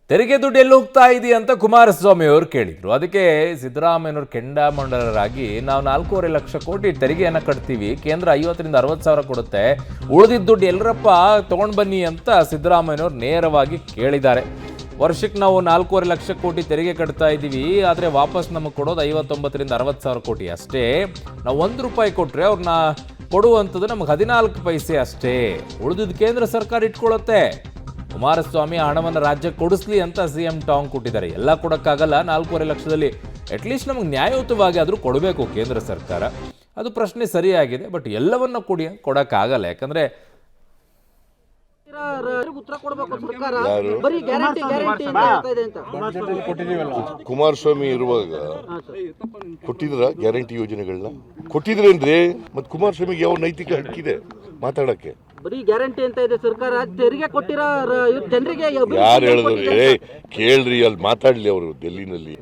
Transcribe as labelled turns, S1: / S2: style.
S1: ತೆರಿಗೆ ದುಡ್ಡು ಎಲ್ಲಿ ಹೋಗ್ತಾ ಇದೆಯಾ ಅಂತ ಕುಮಾರಸ್ವಾಮಿ ಅವರು ಕೇಳಿದ್ರು. ಅದಕ್ಕೆ ಸಿದ್ದರಾಮಯ್ಯನವರು ಕೆಂಡಾಮಂಡಲರಾಗಿ ನಾವು 4.5 ಲಕ್ಷ ಕೋಟಿ ತೆರಿಗೆಯನ್ನು ಕಟ್ತೀವಿ, ಕೇಂದ್ರ 50ರಿಂದ 60 ಸಾವಿರ ಕೊಡುತ್ತೆ, ಉಳಿದಿದ್ದ ದುಡ್ಡು ಎಲ್ಲರಪ್ಪ ತಗೊಂಡು ಬನ್ನಿ ಅಂತ ಸಿದ್ದರಾಮಯ್ಯನವರು ನೇರವಾಗಿ ಕೇಳಿದ್ದಾರೆ. ವರ್ಷಕ್ಕೆ ನಾವು 4.5 ಲಕ್ಷ ಕೋಟಿ ತೆರಿಗೆ ಕಟ್ತಾ ಇದ್ದೀವಿ, ಆದರೆ ವಾಪಸ್ ನಮಗೆ ಕೊಡೋದು 59ರಿಂದ 60 ಸಾವಿರ ಕೋಟಿ ಅಷ್ಟೇ. ನಾವು ₹1 ಕೊಟ್ಟರೆ ಅವ್ರನ್ನ ಕೊಡುವಂಥದ್ದು ನಮಗೆ 14 ಪೈಸೆ ಅಷ್ಟೇ, ಉಳಿದಿದ್ದು ಕೇಂದ್ರ ಸರ್ಕಾರ ಇಟ್ಕೊಳ್ಳುತ್ತೆ. ಕುಮಾರಸ್ವಾಮಿ ಹಣವನ್ನು ರಾಜ್ಯಕ್ಕೆ ಕೊಡಿಸ್ಲಿ ಅಂತ ಸಿಎಂ ಟಾಂಗ್ ಕೊಟ್ಟಿದ್ದಾರೆ. ಎಲ್ಲ ಕೊಡೋಕ್ಕಾಗಲ್ಲ, 4.5 ಲಕ್ಷದಲ್ಲಿ ಅಟ್ಲೀಸ್ಟ್ ನಮಗೆ ನ್ಯಾಯಯುತವಾಗಿ ಆದರೂ ಕೊಡಬೇಕು ಕೇಂದ್ರ ಸರ್ಕಾರ. ಅದು ಪ್ರಶ್ನೆ ಸರಿಯಾಗಿದೆ, ಬಟ್ ಎಲ್ಲವನ್ನ ಕೊಡೋಕ್ಕಾಗಲ್ಲ. ಯಾಕಂದರೆ
S2: ಕುಮಾರಸ್ವಾಮಿ ಇರುವಾಗ ಕೊಟ್ಟಿದ್ರ ಗ್ಯಾರಂಟಿ ಯೋಜನೆಗಳನ್ನ ಕೊಟ್ಟಿದ್ರೇನ್ರಿ? ಮತ್ತೆ ಕುಮಾರಸ್ವಾಮಿಗೆ ಯಾವ ನೈತಿಕ ಹಕ್ಕಿದೆ ಮಾತಾಡಕ್ಕೆ?
S3: ಬರೀ ಗ್ಯಾರಂಟಿ ಅಂತ ಇದೆ ಸರ್ಕಾರ, ತೆರಿಗೆ ಕೊಟ್ಟಿರೋ ಜನರಿಗೆ
S2: ಯಾರು ಹೇಳಿದ್ರು? ಕೇಳ್ರಿ, ಅಲ್ಲಿ ಮಾತಾಡ್ಲಿ ಅವರು ಡೆಲ್ಲಿನಲ್ಲಿ.